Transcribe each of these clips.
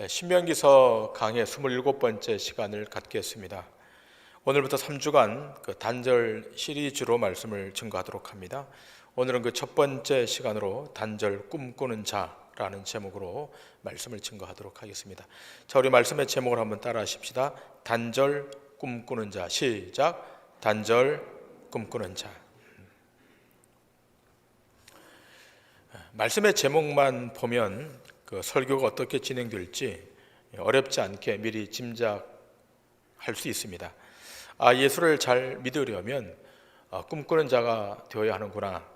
신명기서 강의 27번째 시간을 갖겠습니다. 오늘부터 3주간 단절 시리즈로 말씀을 증거하도록 합니다. 오늘은 그 첫 번째 시간으로 단절 꿈꾸는 자라는 제목으로 말씀을 증거하도록 하겠습니다. 자, 우리 말씀의 제목을 한번 따라 하십시다. 단절 꿈꾸는 자. 시작. 단절 꿈꾸는 자. 말씀의 제목만 보면 그 설교가 어떻게 진행될지 어렵지 않게 미리 짐작할 수 있습니다. 예수를 잘 믿으려면 꿈꾸는 자가 되어야 하는구나.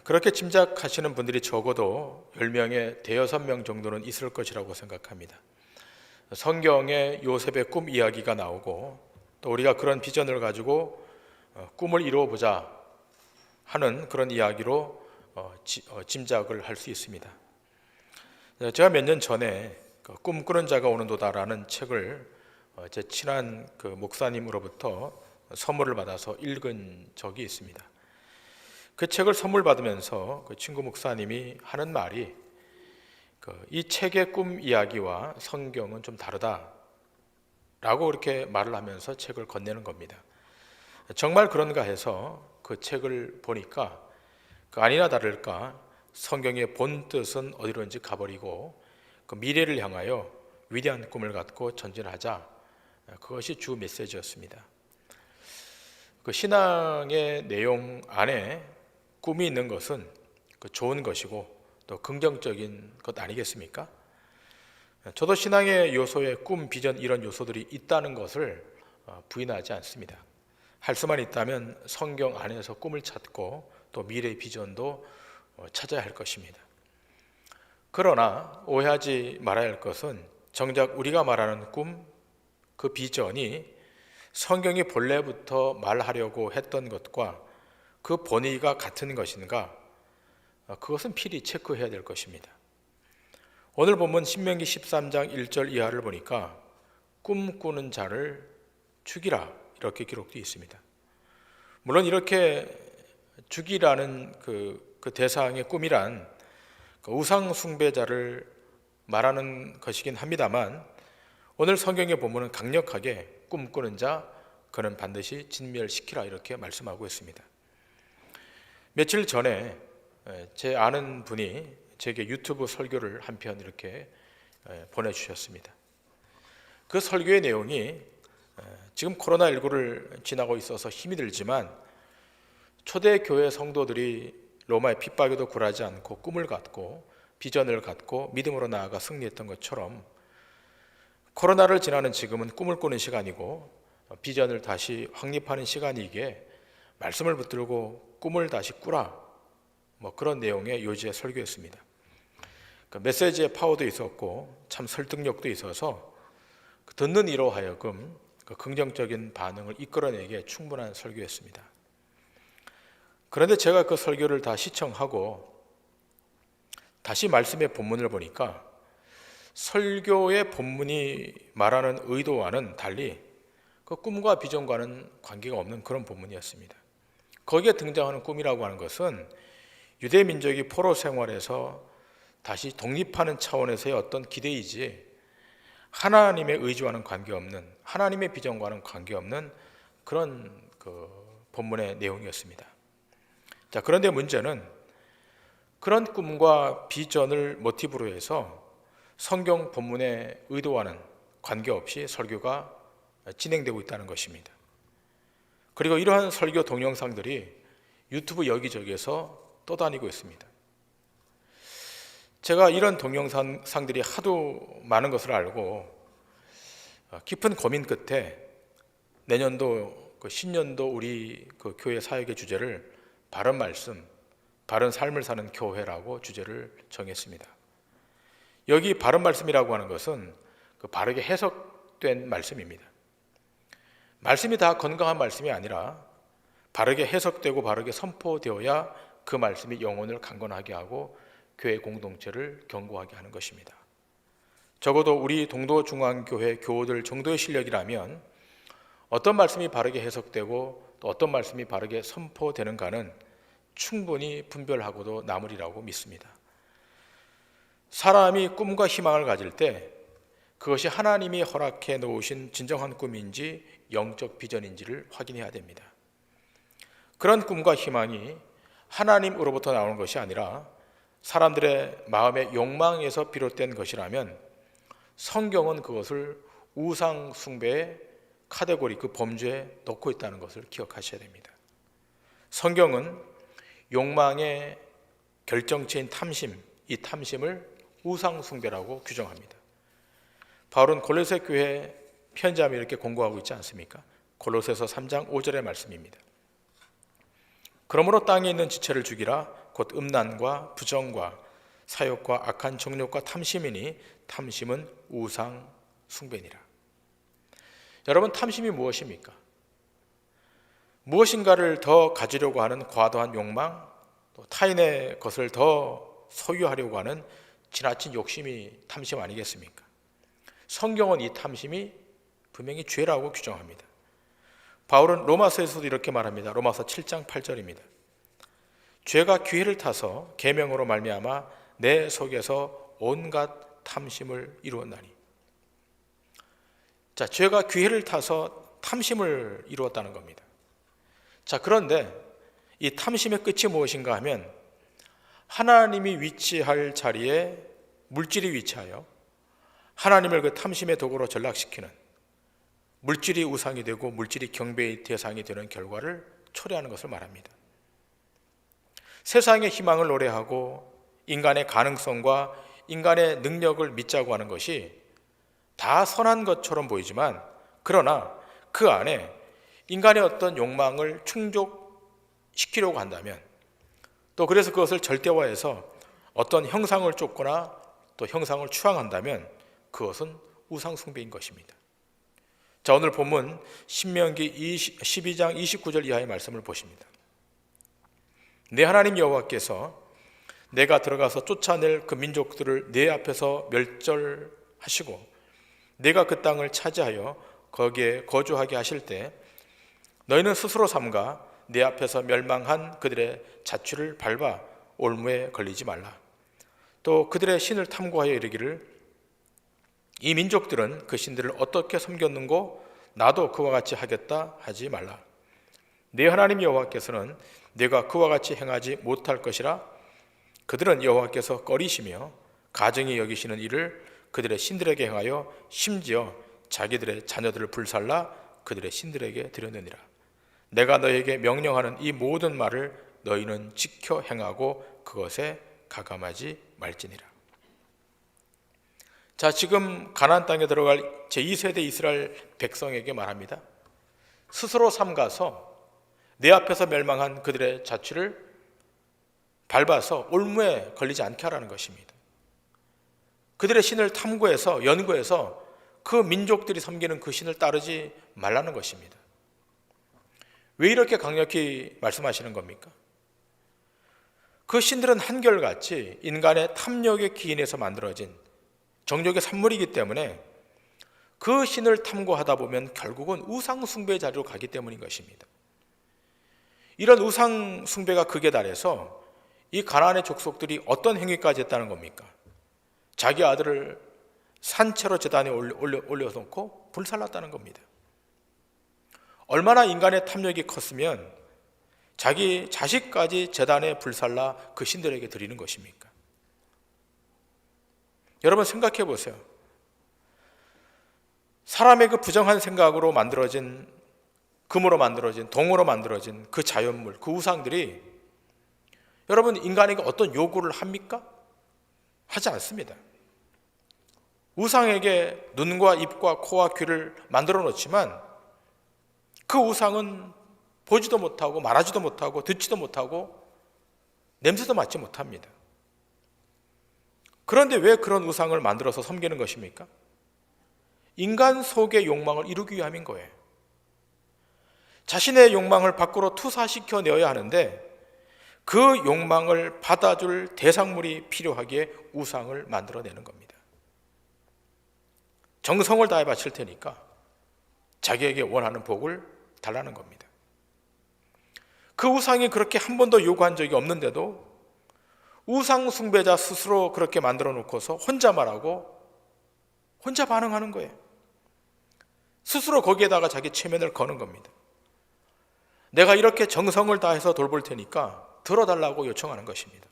그렇게 짐작하시는 분들이 적어도 10명에 대여섯 명 정도는 있을 것이라고 생각합니다. 성경에 요셉의 꿈 이야기가 나오고 또 우리가 그런 비전을 가지고 꿈을 이루어보자 하는 그런 이야기로 짐작을 할 수 있습니다. 제가 몇 년 전에 꿈꾸는 자가 오는도다라는 책을 제 친한 그 목사님으로부터 선물을 받아서 읽은 적이 있습니다. 그 책을 선물 받으면서 그 친구 목사님이 하는 말이 이 책의 꿈 이야기와 성경은 좀 다르다라고 그렇게 말을 하면서 책을 건네는 겁니다. 정말 그런가 해서 그 책을 보니까 아니나 다를까 성경의 본 뜻은 어디론지 가버리고 그 미래를 향하여 위대한 꿈을 갖고 전진하자. 그것이 주 메시지였습니다. 그 신앙의 내용 안에 꿈이 있는 것은 좋은 것이고 또 긍정적인 것 아니겠습니까? 저도 신앙의 요소에 꿈, 비전 이런 요소들이 있다는 것을 부인하지 않습니다. 할 수만 있다면 성경 안에서 꿈을 찾고 또 미래의 비전도 찾아야 할 것입니다. 그러나 오해하지 말아야 할 것은 정작 우리가 말하는 꿈, 그 비전이 성경이 본래부터 말하려고 했던 것과 그 본의가 같은 것인가? 그것은 필히 체크해야 될 것입니다. 오늘 본문 신명기 13장 1절 이하를 보니까 꿈꾸는 자를 죽이라 이렇게 기록되어 있습니다. 물론 이렇게 죽이라는 그 대상의 꿈이란 우상 숭배자를 말하는 것이긴 합니다만 오늘 성경의 본문은 강력하게 꿈꾸는 자 그는 반드시 진멸시키라 이렇게 말씀하고 있습니다. 며칠 전에 제 아는 분이 제게 유튜브 설교를 한 편 이렇게 보내주셨습니다. 그 설교의 내용이 지금 코로나19를 지나고 있어서 힘이 들지만 초대교회 성도들이 로마의 핍박에도 굴하지 않고 꿈을 갖고 비전을 갖고 믿음으로 나아가 승리했던 것처럼 코로나를 지나는 지금은 꿈을 꾸는 시간이고 비전을 다시 확립하는 시간이기에 말씀을 붙들고 꿈을 다시 꾸라 그런 내용의 요지의 설교였습니다. 메시지의 파워도 있었고 참 설득력도 있어서 듣는 이로 하여금 긍정적인 반응을 이끌어내기에 충분한 설교였습니다. 그런데 제가 그 설교를 다 시청하고 다시 말씀의 본문을 보니까 설교의 본문이 말하는 의도와는 달리 그 꿈과 비전과는 관계가 없는 그런 본문이었습니다. 거기에 등장하는 꿈이라고 하는 것은 유대 민족이 포로 생활에서 다시 독립하는 차원에서의 어떤 기대이지 하나님의 의지와는 관계없는 하나님의 비전과는 관계없는 그런 본문의 내용이었습니다. 자, 그런데 문제는 그런 꿈과 비전을 모티브로 해서 성경 본문의 의도와는 관계없이 설교가 진행되고 있다는 것입니다. 그리고 이러한 설교 동영상들이 유튜브 여기저기에서 떠다니고 있습니다. 제가 이런 동영상들이 하도 많은 것을 알고 깊은 고민 끝에 내년도 신년도 우리 교회 사역의 주제를 바른 말씀, 바른 삶을 사는 교회라고 주제를 정했습니다. 여기 바른 말씀이라고 하는 것은 바르게 해석된 말씀입니다. 말씀이 다 건강한 말씀이 아니라 바르게 해석되고 바르게 선포되어야 그 말씀이 영혼을 강건하게 하고 교회 공동체를 견고하게 하는 것입니다. 적어도 우리 동도중앙교회 교우들 정도의 실력이라면 어떤 말씀이 바르게 해석되고 또 어떤 말씀이 바르게 선포되는가는 충분히 분별하고도 남으리라고 믿습니다. 사람이 꿈과 희망을 가질 때 그것이 하나님이 허락해 놓으신 진정한 꿈인지 영적 비전인지를 확인해야 됩니다. 그런 꿈과 희망이 하나님으로부터 나오는 것이 아니라 사람들의 마음의 욕망에서 비롯된 것이라면 성경은 그것을 우상 숭배의 카테고리, 그 범죄에 넣고 있다는 것을 기억하셔야 됩니다. 성경은 욕망의 결정체인 탐심, 이 탐심을 우상 숭배라고 규정합니다. 바울은 골로새 교회 편지하며 이렇게 공고하고 있지 않습니까? 골로새서 3장 5절의 말씀입니다. 그러므로 땅에 있는 지체를 죽이라. 곧 음란과 부정과 사욕과 악한 정욕과 탐심이니 탐심은 우상 숭배니라. 여러분, 탐심이 무엇입니까? 무엇인가를 더 가지려고 하는 과도한 욕망, 또 타인의 것을 더 소유하려고 하는 지나친 욕심이 탐심 아니겠습니까? 성경은 이 탐심이 분명히 죄라고 규정합니다. 바울은 로마서에서도 이렇게 말합니다. 로마서 7장 8절입니다. 죄가 기회를 타서 계명으로 말미암아 내 속에서 온갖 탐심을 이루었나니. 자, 죄가 기회를 타서 탐심을 이루었다는 겁니다. 자, 그런데 이 탐심의 끝이 무엇인가 하면 하나님이 위치할 자리에 물질이 위치하여 하나님을 그 탐심의 도구로 전락시키는, 물질이 우상이 되고 물질이 경배의 대상이 되는 결과를 초래하는 것을 말합니다. 세상의 희망을 노래하고 인간의 가능성과 인간의 능력을 믿자고 하는 것이 다 선한 것처럼 보이지만, 그러나 그 안에 인간의 어떤 욕망을 충족시키려고 한다면, 또 그래서 그것을 절대화해서 어떤 형상을 쫓거나 또 형상을 추앙한다면 그것은 우상숭배인 것입니다. 자, 오늘 본문 신명기 12장 29절 이하의 말씀을 보십니다. 내 하나님 여호와께서 내가 들어가서 쫓아낼 그 민족들을 내 앞에서 멸절하시고 내가 그 땅을 차지하여 거기에 거주하게 하실 때 너희는 스스로 삼가 내 앞에서 멸망한 그들의 자취를 밟아 올무에 걸리지 말라. 또 그들의 신을 탐구하여 이르기를 이 민족들은 그 신들을 어떻게 섬겼는고 나도 그와 같이 하겠다 하지 말라. 내 하나님 여호와께서는 내가 그와 같이 행하지 못할 것이라. 그들은 여호와께서 꺼리시며 가증히 여기시는 일을 그들의 신들에게 행하여 심지어 자기들의 자녀들을 불살라 그들의 신들에게 드렸느니라. 내가 너에게 명령하는 이 모든 말을 너희는 지켜 행하고 그것에 가감하지 말지니라. 자, 지금 가나안 땅에 들어갈 제2세대 이스라엘 백성에게 말합니다. 스스로 삼가서 내 앞에서 멸망한 그들의 자취를 밟아서 올무에 걸리지 않게 하라는 것입니다. 그들의 신을 탐구해서 연구해서 그 민족들이 섬기는 그 신을 따르지 말라는 것입니다. 왜 이렇게 강력히 말씀하시는 겁니까? 그 신들은 한결같이 인간의 탐욕의 기인에서 만들어진 정욕의 산물이기 때문에 그 신을 탐구하다 보면 결국은 우상 숭배의 자리로 가기 때문인 것입니다. 이런 우상 숭배가 극에 달해서 이 가나안의 족속들이 어떤 행위까지 했다는 겁니까? 자기 아들을 산채로 제단에 올려놓고 불살랐다는 겁니다. 얼마나 인간의 탐욕이 컸으면 자기 자식까지 제단에 불살라 그 신들에게 드리는 것입니까? 여러분 생각해 보세요. 사람의 그 부정한 생각으로 만들어진, 금으로 만들어진, 동으로 만들어진 그 자연물, 그 우상들이 여러분 인간에게 어떤 요구를 합니까? 하지 않습니다. 우상에게 눈과 입과 코와 귀를 만들어 놓지만 그 우상은 보지도 못하고 말하지도 못하고 듣지도 못하고 냄새도 맡지 못합니다. 그런데 왜 그런 우상을 만들어서 섬기는 것입니까? 인간 속의 욕망을 이루기 위함인 거예요. 자신의 욕망을 밖으로 투사시켜 내어야 하는데 그 욕망을 받아줄 대상물이 필요하기에 우상을 만들어내는 겁니다. 정성을 다해 바칠 테니까 자기에게 원하는 복을 달라는 겁니다. 그 우상이 그렇게 한 번도 요구한 적이 없는데도 우상 숭배자 스스로 그렇게 만들어 놓고서 혼자 말하고 혼자 반응하는 거예요. 스스로 거기에다가 자기 체면을 거는 겁니다. 내가 이렇게 정성을 다해서 돌볼 테니까 들어달라고 요청하는 것입니다.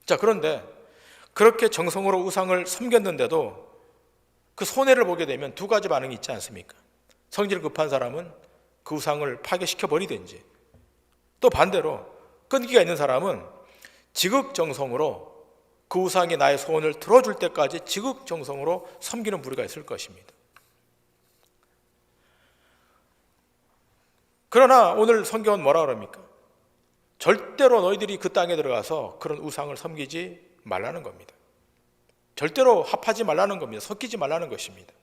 자, 그런데 그렇게 정성으로 우상을 섬겼는데도 그 손해를 보게 되면 두 가지 반응이 있지 않습니까? 성질 급한 사람은 그 우상을 파괴시켜 버리든지, 또 반대로 끈기가 있는 사람은 지극정성으로 그 우상이 나의 소원을 들어줄 때까지 지극정성으로 섬기는 부류가 있을 것입니다. 그러나 오늘 성경은 뭐라 그럽니까? 절대로 너희들이 그 땅에 들어가서 그런 우상을 섬기지 말라는 겁니다. 절대로 합하지 말라는 겁니다. 섞이지 말라는 것입니다.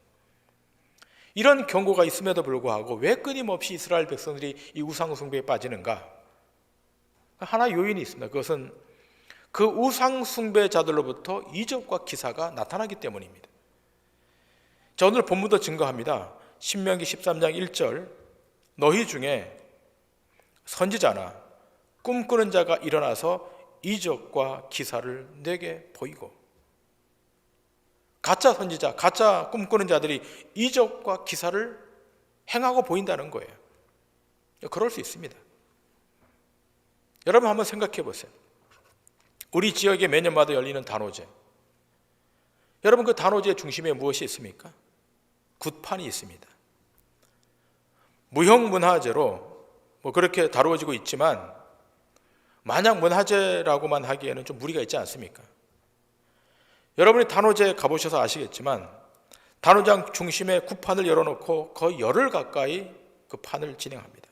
이런 경고가 있음에도 불구하고 왜 끊임없이 이스라엘 백성들이 이 우상 숭배에 빠지는가? 하나 요인이 있습니다. 그것은 그 우상 숭배자들로부터 이적과 기사가 나타나기 때문입니다. 자, 오늘 본문도 증거합니다. 신명기 13장 1절, 너희 중에 선지자나 꿈꾸는 자가 일어나서 이적과 기사를 내게 보이고, 가짜 선지자, 가짜 꿈꾸는 자들이 이적과 기사를 행하고 보인다는 거예요. 그럴 수 있습니다. 여러분 한번 생각해 보세요. 우리 지역에 매년마다 열리는 단오제, 여러분 그 단오제의 중심에 무엇이 있습니까? 굿판이 있습니다. 무형문화재로 그렇게 다루어지고 있지만, 만약 문화재라고만 하기에는 좀 무리가 있지 않습니까? 여러분이 단오제 가보셔서 아시겠지만 단오장 중심에 굿판을 열어놓고 거의 열흘 가까이 그 판을 진행합니다.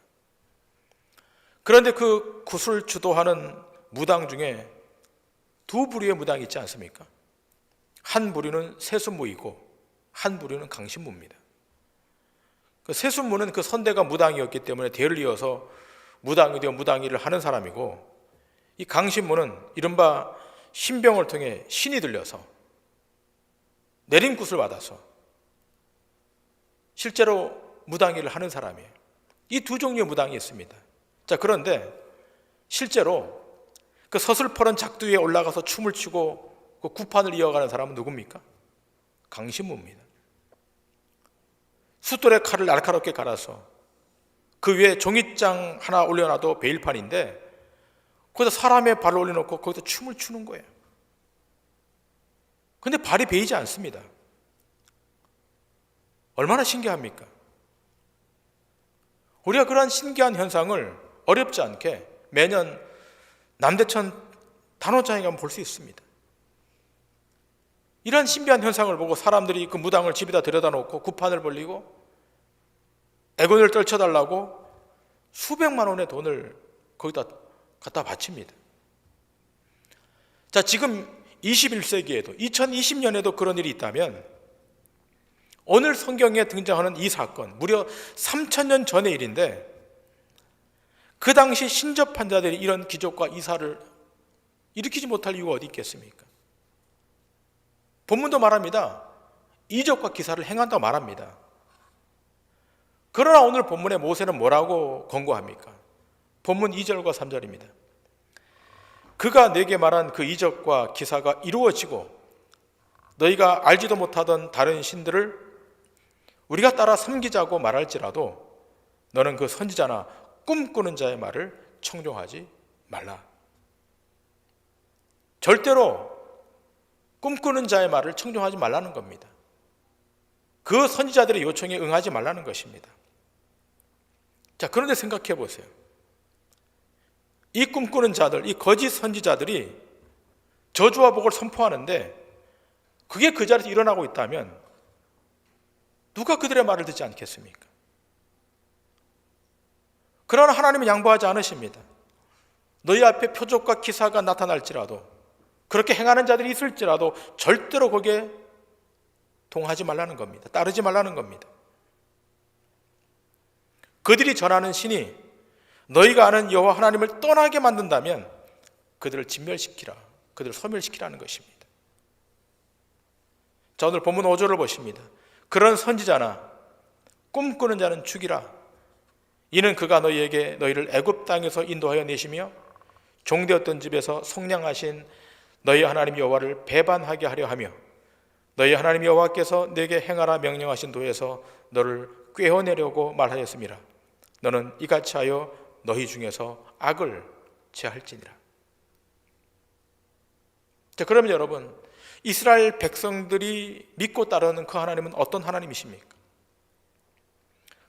그런데 그 굿을 주도하는 무당 중에 두 부류의 무당이 있지 않습니까? 한 부류는 세순무이고 한 부류는 강신무입니다. 그 세순무는 그 선대가 무당이었기 때문에 대를 이어서 무당이 되어 무당일을 하는 사람이고, 이 강신무는 이른바 신병을 통해 신이 들려서 내린 굿을 받아서 실제로 무당일을 하는 사람이에요. 이 두 종류의 무당이 있습니다. 자, 그런데 실제로 그 서슬퍼런 작두 위에 올라가서 춤을 추고 그 굿판을 이어가는 사람은 누굽니까? 강신무입니다. 숫돌에 칼을 날카롭게 갈아서 그 위에 종잇장 하나 올려놔도 베일판인데 거기다 사람의 발을 올려놓고 거기서 춤을 추는 거예요. 근데 발이 베이지 않습니다. 얼마나 신기합니까? 우리가 그러한 신기한 현상을 어렵지 않게 매년 남대천 단오장에 가면 볼 수 있습니다. 이런 신비한 현상을 보고 사람들이 그 무당을 집에다 들여다 놓고 굿판을 벌리고 애군을 떨쳐달라고 수백만 원의 돈을 거기다 갖다 바칩니다. 자, 지금 21세기에도 2020년에도 그런 일이 있다면 오늘 성경에 등장하는 이 사건, 무려 3000년 전의 일인데 그 당시 신접한 자들이 이런 기적과 이사를 일으키지 못할 이유가 어디 있겠습니까? 본문도 말합니다. 이적과 기사를 행한다고 말합니다. 그러나 오늘 본문에 모세는 뭐라고 권고합니까? 본문 2절과 3절입니다. 그가 내게 말한 그 이적과 기사가 이루어지고 너희가 알지도 못하던 다른 신들을 우리가 따라 섬기자고 말할지라도 너는 그 선지자나 꿈꾸는 자의 말을 청종하지 말라. 절대로 꿈꾸는 자의 말을 청종하지 말라는 겁니다. 그 선지자들의 요청에 응하지 말라는 것입니다. 자, 그런데 생각해 보세요. 이 꿈꾸는 자들, 이 거짓 선지자들이 저주와 복을 선포하는데 그게 그 자리에서 일어나고 있다면 누가 그들의 말을 듣지 않겠습니까? 그러나 하나님은 양보하지 않으십니다. 너희 앞에 표적과 기사가 나타날지라도, 그렇게 행하는 자들이 있을지라도 절대로 거기에 동하지 말라는 겁니다. 따르지 말라는 겁니다. 그들이 전하는 신이 너희가 아는 여호와 하나님을 떠나게 만든다면 그들을 진멸시키라, 그들을 소멸시키라는 것입니다. 자, 오늘 본문 5절을 보십니다. 그런 선지자나 꿈꾸는 자는 죽이라. 이는 그가 너희에게 너희를 애굽 땅에서 인도하여 내시며 종되었던 집에서 속량하신 너희 하나님 여호와를 배반하게 하려 하며 너희 하나님 여호와께서 내게 행하라 명령하신 도에서 너를 꿰어내려고 말하였음이라. 너는 이같이 하여 너희 중에서 악을 제할지니라. 자, 그러면 여러분, 이스라엘 백성들이 믿고 따르는 그 하나님은 어떤 하나님이십니까?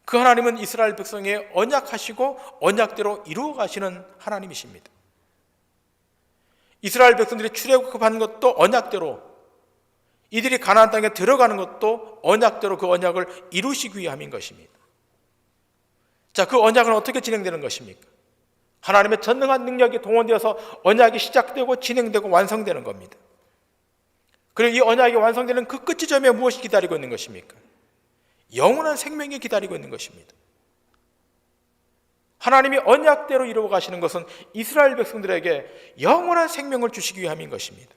그 하나님은 이스라엘 백성의 언약하시고 언약대로 이루어 가시는 하나님이십니다. 이스라엘 백성들이 출애굽한 것도 언약대로, 이들이 가나안 땅에 들어가는 것도 언약대로 그 언약을 이루시기 위함인 것입니다. 자, 그 언약은 어떻게 진행되는 것입니까? 하나님의 전능한 능력이 동원되어서 언약이 시작되고 진행되고 완성되는 겁니다. 그리고 이 언약이 완성되는 그 끝 지점에 무엇이 기다리고 있는 것입니까? 영원한 생명이 기다리고 있는 것입니다. 하나님이 언약대로 이루어 가시는 것은 이스라엘 백성들에게 영원한 생명을 주시기 위함인 것입니다.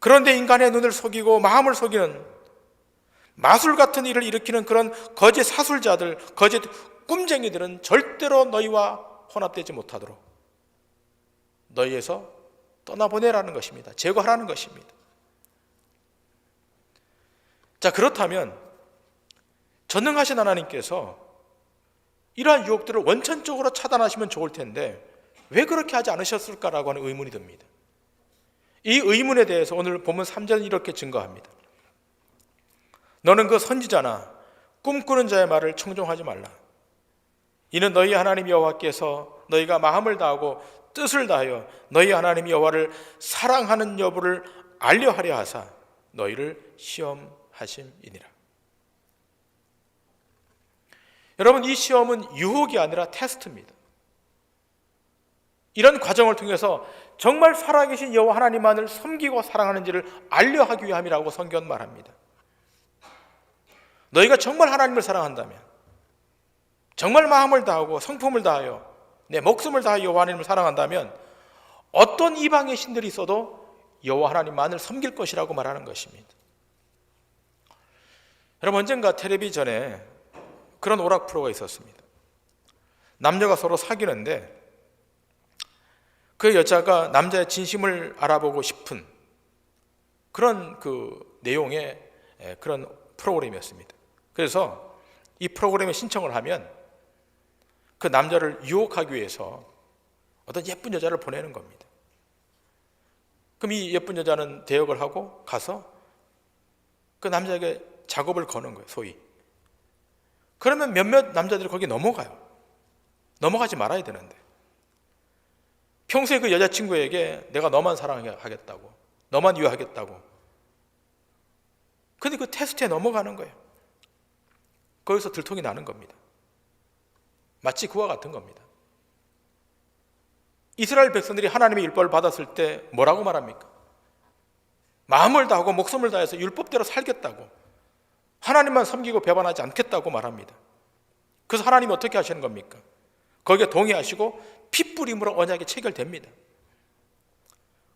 그런데 인간의 눈을 속이고 마음을 속이는 마술 같은 일을 일으키는 그런 거짓 사술자들, 거짓 꿈쟁이들은 절대로 너희와 혼합되지 못하도록 너희에서 떠나보내라는 것입니다. 제거하라는 것입니다. 자, 그렇다면 전능하신 하나님께서 이러한 유혹들을 원천적으로 차단하시면 좋을 텐데 왜 그렇게 하지 않으셨을까라고 하는 의문이 듭니다. 이 의문에 대해서 오늘 본문 3절은 이렇게 증거합니다. 너는 그 선지자나 꿈꾸는 자의 말을 청종하지 말라. 이는 너희 하나님 여호와께서 너희가 마음을 다하고 뜻을 다하여 너희 하나님 여호와를 사랑하는 여부를 알려하려 하사 너희를 시험하심이니라. 여러분, 이 시험은 유혹이 아니라 테스트입니다. 이런 과정을 통해서 정말 살아계신 여호와 하나님만을 섬기고 사랑하는지를 알려하기 위함이라고 성경은 말합니다. 너희가 정말 하나님을 사랑한다면, 정말 마음을 다하고 성품을 다하여 내 목숨을 다하여 여호와 하나님을 사랑한다면 어떤 이방의 신들이 있어도 여호와 하나님만을 섬길 것이라고 말하는 것입니다. 여러분, 언젠가 텔레비전에 그런 오락 프로가 있었습니다. 남녀가 서로 사귀는데 그 여자가 남자의 진심을 알아보고 싶은 그런 그 내용의 그런 프로그램이었습니다. 그래서 이 프로그램에 신청을 하면 그 남자를 유혹하기 위해서 어떤 예쁜 여자를 보내는 겁니다. 그럼 이 예쁜 여자는 대역을 하고 가서 그 남자에게 작업을 거는 거예요, 소위. 그러면 몇몇 남자들이 거기 넘어가요. 넘어가지 말아야 되는데. 평소에 그 여자친구에게 내가 너만 사랑하겠다고, 너만 위하겠다고. 근데 그 테스트에 넘어가는 거예요. 거기서 들통이 나는 겁니다. 마치 그와 같은 겁니다. 이스라엘 백성들이 하나님의 율법을 받았을 때 뭐라고 말합니까? 마음을 다하고 목숨을 다해서 율법대로 살겠다고, 하나님만 섬기고 배반하지 않겠다고 말합니다. 그래서 하나님이 어떻게 하시는 겁니까? 거기에 동의하시고 핏부림으로 언약이 체결됩니다.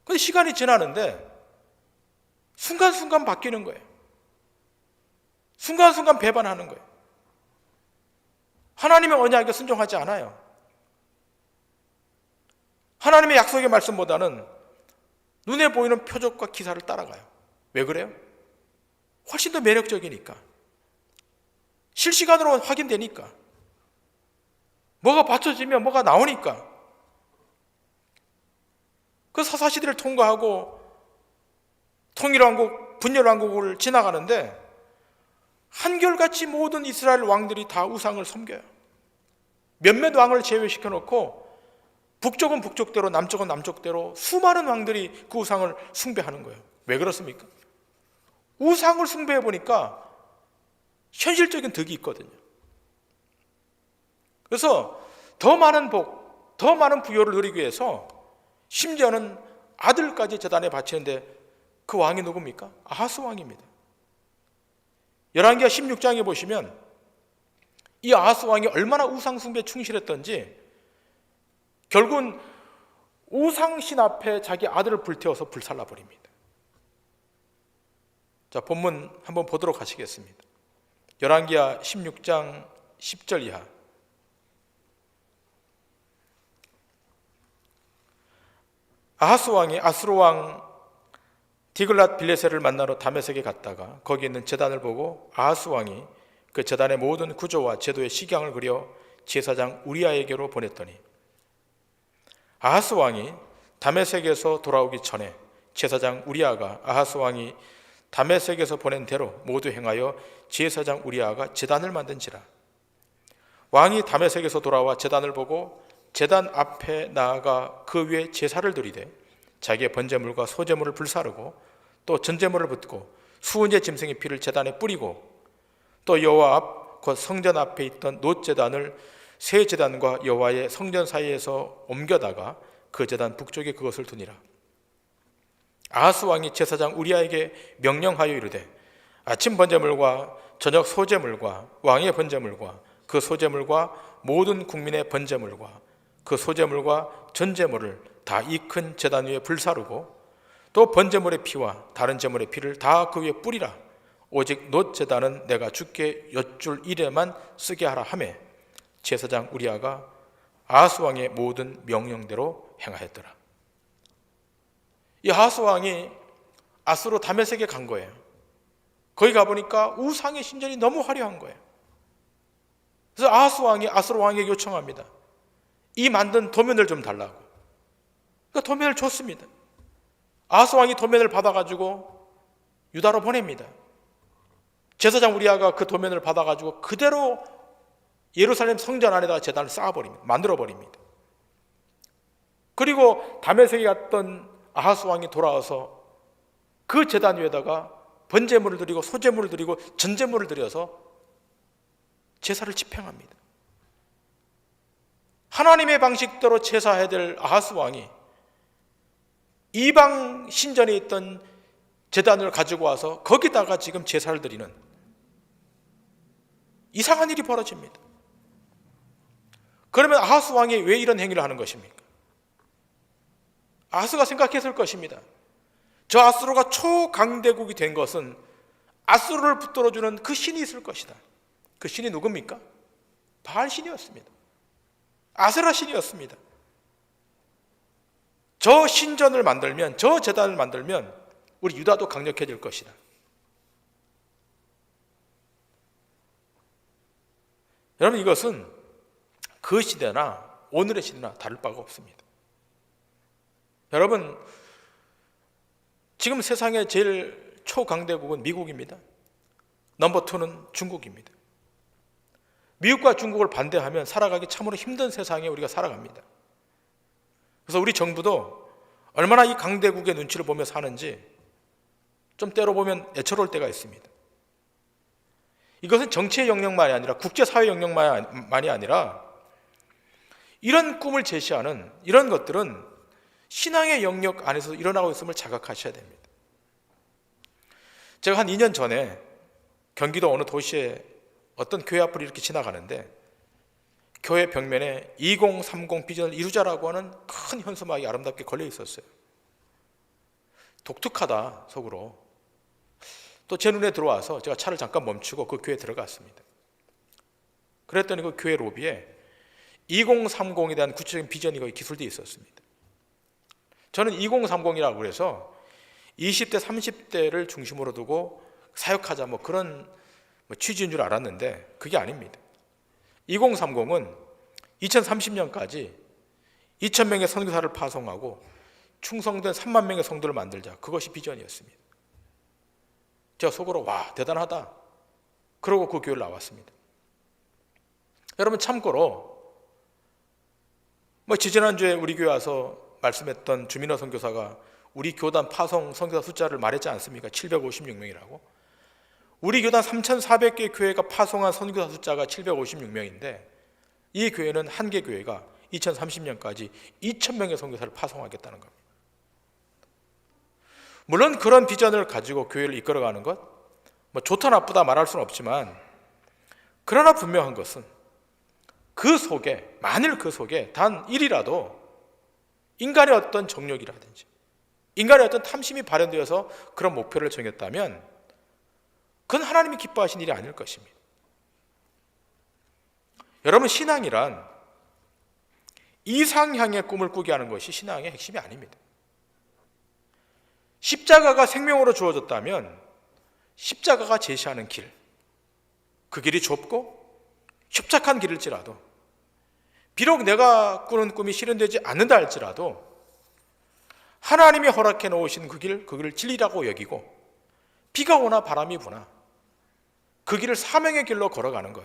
그런데 시간이 지나는데 순간순간 바뀌는 거예요. 순간순간 배반하는 거예요. 하나님의 언약에 순종하지 않아요. 하나님의 약속의 말씀보다는 눈에 보이는 표적과 기사를 따라가요. 왜 그래요? 훨씬 더 매력적이니까. 실시간으로 확인되니까. 뭐가 받쳐지면 뭐가 나오니까. 그 서사시대를 통과하고 통일왕국, 분열왕국을 지나가는데 한결같이 모든 이스라엘 왕들이 다 우상을 섬겨요. 몇몇 왕을 제외시켜 놓고 북쪽은 북쪽대로, 남쪽은 남쪽대로 수많은 왕들이 그 우상을 숭배하는 거예요. 왜 그렇습니까? 우상을 숭배해 보니까 현실적인 덕이 있거든요. 그래서 더 많은 복, 더 많은 부여를 누리기 위해서 심지어는 아들까지 제단에 바치는데 그 왕이 누굽니까? 아하스 왕입니다. 열왕기하 16장에 보시면 이 아하스 왕이 얼마나 우상 숭배에 충실했던지 결국은 우상신 앞에 자기 아들을 불태워서 불살라 버립니다. 자, 본문 한번 보도록 하시겠습니다. 열왕기하 16장 10절 이하. 아하스 왕이 아수르 왕 디글랏 빌레셀을 만나러 다메섹에 갔다가 거기 있는 제단을 보고 아하스 왕이 그 제단의 모든 구조와 제도의 식양을 그려 제사장 우리아에게로 보냈더니 아하스 왕이 다메섹에서 돌아오기 전에 제사장 우리아가 아하스 왕이 다메섹에서 보낸 대로 모두 행하여 제사장 우리아가 제단을 만든지라. 왕이 다메섹에서 돌아와 제단을 보고 제단 앞에 나아가 그 위에 제사를 드리되 자기의 번제물과 소제물을 불사르고 또 전제물을 붓고 수은제 짐승의 피를 제단에 뿌리고 또 여호와 앞 곧 성전 앞에 있던 놋 제단을 새 제단과 여호와의 성전 사이에서 옮겨다가 그 제단 북쪽에 그것을 두니라. 아하스 왕이 제사장 우리아에게 명령하여 이르되 아침 번제물과 저녁 소제물과 왕의 번제물과 그 소제물과 모든 국민의 번제물과 그 소제물과 전제물을 다 이 큰 제단 위에 불사르고 또 번제물의 피와 다른 제물의 피를 다 그 위에 뿌리라. 오직 놋 제단은 내가 주께 여쭐 일에만 쓰게 하라 하매 제사장 우리아가 아하스 왕의 모든 명령대로 행하였더라. 이 아하스 왕이 아수르 다메섹에 간 거예요. 거기 가보니까 우상의 신전이 너무 화려한 거예요. 그래서 아하스 왕이 아수르 왕에게 요청합니다. 이 만든 도면을 좀 달라고. 그러니까 도면을 줬습니다. 아하스 왕이 도면을 받아가지고 유다로 보냅니다. 제사장 우리아가 그 도면을 받아가지고 그대로 예루살렘 성전 안에다가 제단을 쌓아버립니다. 만들어버립니다. 그리고 다메섹에 갔던 아하스 왕이 돌아와서 그 제단 위에다가 번제물을 드리고 소제물을 드리고 전제물을 드려서 제사를 집행합니다. 하나님의 방식대로 제사해야 될 아하스 왕이 이방 신전에 있던 제단을 가지고 와서 거기다가 지금 제사를 드리는 이상한 일이 벌어집니다. 그러면 아하스 왕이 왜 이런 행위를 하는 것입니까? 아하스가 생각했을 것입니다. 저 아수르가 초강대국이 된 것은 아수르를 붙들어주는 그 신이 있을 것이다. 그 신이 누굽니까? 바알 신이었습니다. 아세라 신이었습니다. 저 신전을 만들면, 저 제단을 만들면 우리 유다도 강력해질 것이다. 여러분, 이것은 그 시대나 오늘의 시대나 다를 바가 없습니다. 여러분, 지금 세상의 제일 초강대국은 미국입니다. 넘버 2는 중국입니다. 미국과 중국을 반대하면 살아가기 참으로 힘든 세상에 우리가 살아갑니다. 그래서 우리 정부도 얼마나 이 강대국의 눈치를 보며 사는지 좀 때로 보면 애처로울 때가 있습니다. 이것은 정치의 영역만이 아니라 국제사회 영역만이 아니라 이런 꿈을 제시하는 이런 것들은 신앙의 영역 안에서 일어나고 있음을 자각하셔야 됩니다. 제가 한 2년 전에 경기도 어느 도시에 어떤 교회 앞을 이렇게 지나가는데 교회 벽면에 2030 비전을 이루자라고 하는 큰 현수막이 아름답게 걸려 있었어요. 독특하다 속으로. 또 제 눈에 들어와서 제가 차를 잠깐 멈추고 그 교회에 들어갔습니다. 그랬더니 그 교회 로비에 2030에 대한 구체적인 비전이 거기 기술되어 있었습니다. 저는 2030이라고 그래서 20대, 30대를 중심으로 두고 사역하자 그런 취지인 줄 알았는데 그게 아닙니다. 2030은 2030년까지 2,000명의 선교사를 파송하고 충성된 3만 명의 성도를 만들자. 그것이 비전이었습니다. 제가 속으로 와, 대단하다. 그러고 그 교회를 나왔습니다. 여러분, 참고로 지지난주에 우리 교회 와서 말씀했던 주민호 선교사가 우리 교단 파송 선교사 숫자를 말했지 않습니까? 756명이라고. 우리 교단 3,400개 교회가 파송한 선교사 숫자가 756명인데 이 교회는 한 개 교회가 2030년까지 2,000명의 선교사를 파송하겠다는 겁니다. 물론 그런 비전을 가지고 교회를 이끌어가는 것 좋다 나쁘다 말할 수는 없지만 그러나 분명한 것은 그 속에 만일 그 속에 단 1이라도 인간의 어떤 정욕이라든지 인간의 어떤 탐심이 발현되어서 그런 목표를 정했다면 그건 하나님이 기뻐하신 일이 아닐 것입니다. 여러분, 신앙이란 이상향의 꿈을 꾸게 하는 것이 신앙의 핵심이 아닙니다. 십자가가 생명으로 주어졌다면 십자가가 제시하는 길, 그 길이 좁고 협착한 길일지라도, 비록 내가 꾸는 꿈이 실현되지 않는다 할지라도 하나님이 허락해 놓으신 그 길을 진리라고 여기고, 비가 오나 바람이 부나 그 길을 사명의 길로 걸어가는 것,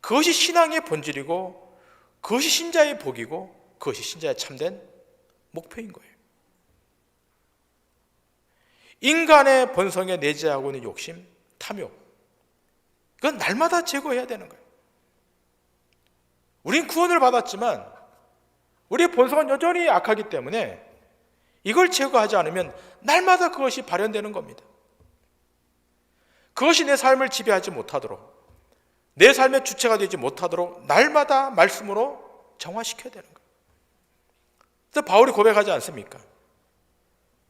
그것이 신앙의 본질이고, 그것이 신자의 복이고, 그것이 신자의 참된 목표인 거예요. 인간의 본성에 내재하고 있는 욕심, 탐욕, 그건 날마다 제거해야 되는 거예요. 우린 구원을 받았지만 우리의 본성은 여전히 악하기 때문에 이걸 제거하지 않으면 날마다 그것이 발현되는 겁니다. 그것이 내 삶을 지배하지 못하도록, 내 삶의 주체가 되지 못하도록 날마다 말씀으로 정화시켜야 되는 거예요. 그래서 바울이 고백하지 않습니까?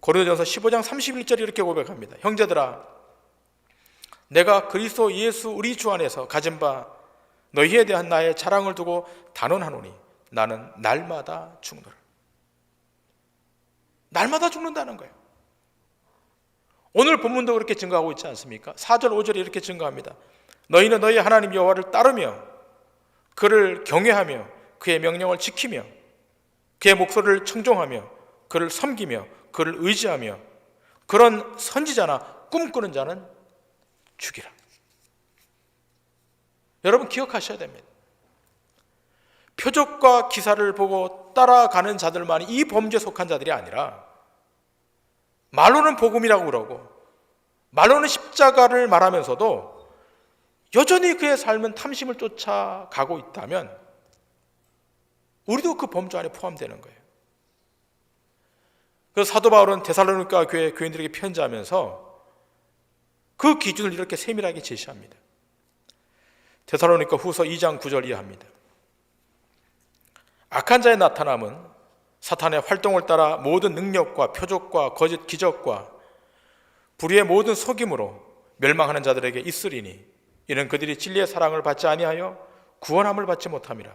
고린도전서 15장 31절에 이렇게 고백합니다. 형제들아, 내가 그리스도 예수 우리 주 안에서 가진 바 너희에 대한 나의 자랑을 두고 단언하노니 나는 날마다 죽노라. 날마다 죽는다는 거예요. 오늘 본문도 그렇게 증거하고 있지 않습니까? 4절 5절에 이렇게 증거합니다. 너희는 너희 하나님 여호와를 따르며 그를 경외하며 그의 명령을 지키며 그의 목소리를 청종하며 그를 섬기며 그를 의지하며 그런 선지자나 꿈꾸는 자는 죽이라. 여러분 기억하셔야 됩니다. 표적과 기사를 보고 따라가는 자들만이 이 범죄에 속한 자들이 아니라, 말로는 복음이라고 그러고 말로는 십자가를 말하면서도 여전히 그의 삶은 탐심을 쫓아가고 있다면 우리도 그 범주 안에 포함되는 거예요. 그래서 사도 바울은 데살로니가 교회 교인들에게 편지하면서 그 기준을 이렇게 세밀하게 제시합니다. 데살로니가 후서 2장 9절 이하입니다. 악한 자의 나타남은 사탄의 활동을 따라 모든 능력과 표적과 거짓 기적과 불의의 모든 속임으로 멸망하는 자들에게 있으리니 이는 그들이 진리의 사랑을 받지 아니하여 구원함을 받지 못함이라.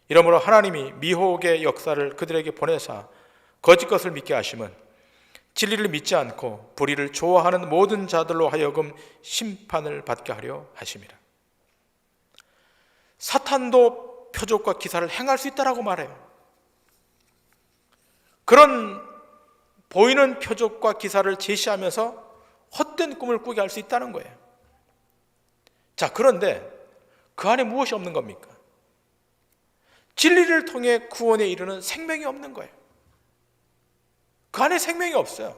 이러므로 하나님이 미혹의 역사를 그들에게 보내사 거짓 것을 믿게 하심은 진리를 믿지 않고 불의를 좋아하는 모든 자들로 하여금 심판을 받게 하려 하심이라. 사탄도 표적과 기사를 행할 수 있다라고 말해요. 그런 보이는 표적과 기사를 제시하면서 헛된 꿈을 꾸게 할 수 있다는 거예요. 자, 그런데 그 안에 무엇이 없는 겁니까? 진리를 통해 구원에 이르는 생명이 없는 거예요. 그 안에 생명이 없어요.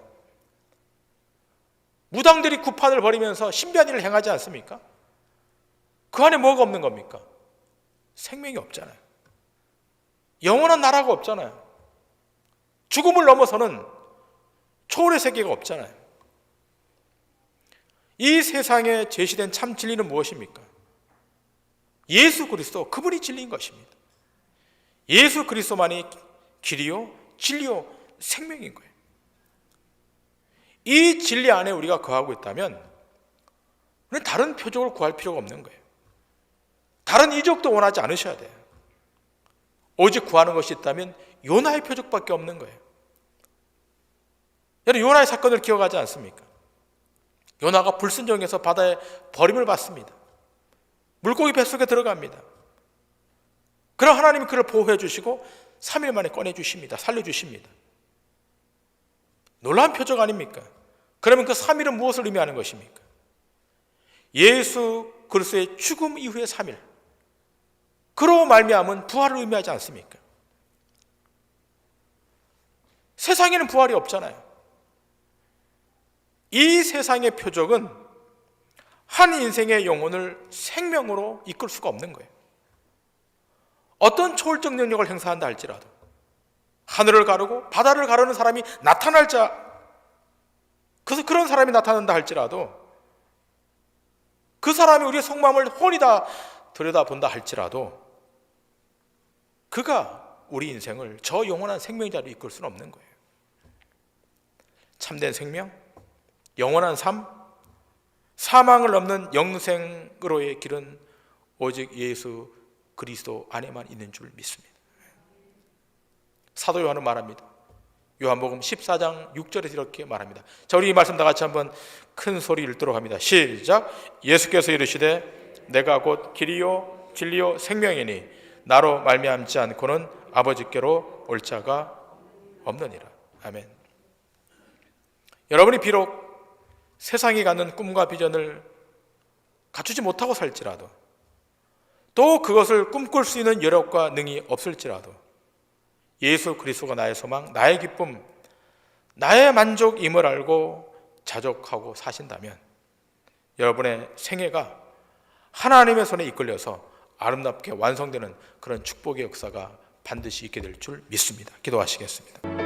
무당들이 구판을 벌이면서 신비한 일을 행하지 않습니까? 그 안에 뭐가 없는 겁니까? 생명이 없잖아요. 영원한 나라가 없잖아요. 죽음을 넘어서는 초월의 세계가 없잖아요. 이 세상에 제시된 참 진리는 무엇입니까? 예수 그리스도, 그분이 진리인 것입니다. 예수 그리스도만이 길이요 진리요 생명인 거예요. 이 진리 안에 우리가 거하고 있다면 우리는 다른 표적을 구할 필요가 없는 거예요. 다른 이적도 원하지 않으셔야 돼요. 오직 구하는 것이 있다면 요나의 표적밖에 없는 거예요. 여러분, 요나의 사건을 기억하지 않습니까? 요나가 불순종해서 바다에 버림을 받습니다. 물고기 뱃속에 들어갑니다. 그럼 하나님이 그를 보호해 주시고 3일 만에 꺼내 주십니다. 살려 주십니다. 놀라운 표적 아닙니까? 그러면 그 3일은 무엇을 의미하는 것입니까? 예수 그리스도의 죽음 이후의 3일, 그로 말미암은 부활을 의미하지 않습니까? 세상에는 부활이 없잖아요. 이 세상의 표적은 한 인생의 영혼을 생명으로 이끌 수가 없는 거예요. 어떤 초월적 능력을 행사한다 할지라도, 하늘을 가르고 바다를 가르는 사람이 나타날 자, 그래서 그런 사람이 나타난다 할지라도, 그 사람이 우리의 속마음을 훤히 다 들여다본다 할지라도 그가 우리 인생을 저 영원한 생명자로 이끌 수는 없는 거예요. 참된 생명, 영원한 삶, 사망을 넘는 영생으로의 길은 오직 예수 그리스도 안에만 있는 줄 믿습니다. 사도 요한은 말합니다. 요한복음 14장 6절에서 이렇게 말합니다. 자, 우리 이 말씀 다 같이 한번 큰 소리 읽도록 합니다. 시작. 예수께서 이르시되 내가 곧 길이요 진리요 생명이니 나로 말미암지 않고는 아버지께로 올 자가 없느니라. 아멘. 여러분이 비록 세상이 갖는 꿈과 비전을 갖추지 못하고 살지라도, 또 그것을 꿈꿀 수 있는 여력과 능이 없을지라도 예수 그리스도가 나의 소망, 나의 기쁨, 나의 만족임을 알고 자족하고 사신다면 여러분의 생애가 하나님의 손에 이끌려서 아름답게 완성되는 그런 축복의 역사가 반드시 있게 될 줄 믿습니다. 기도하시겠습니다.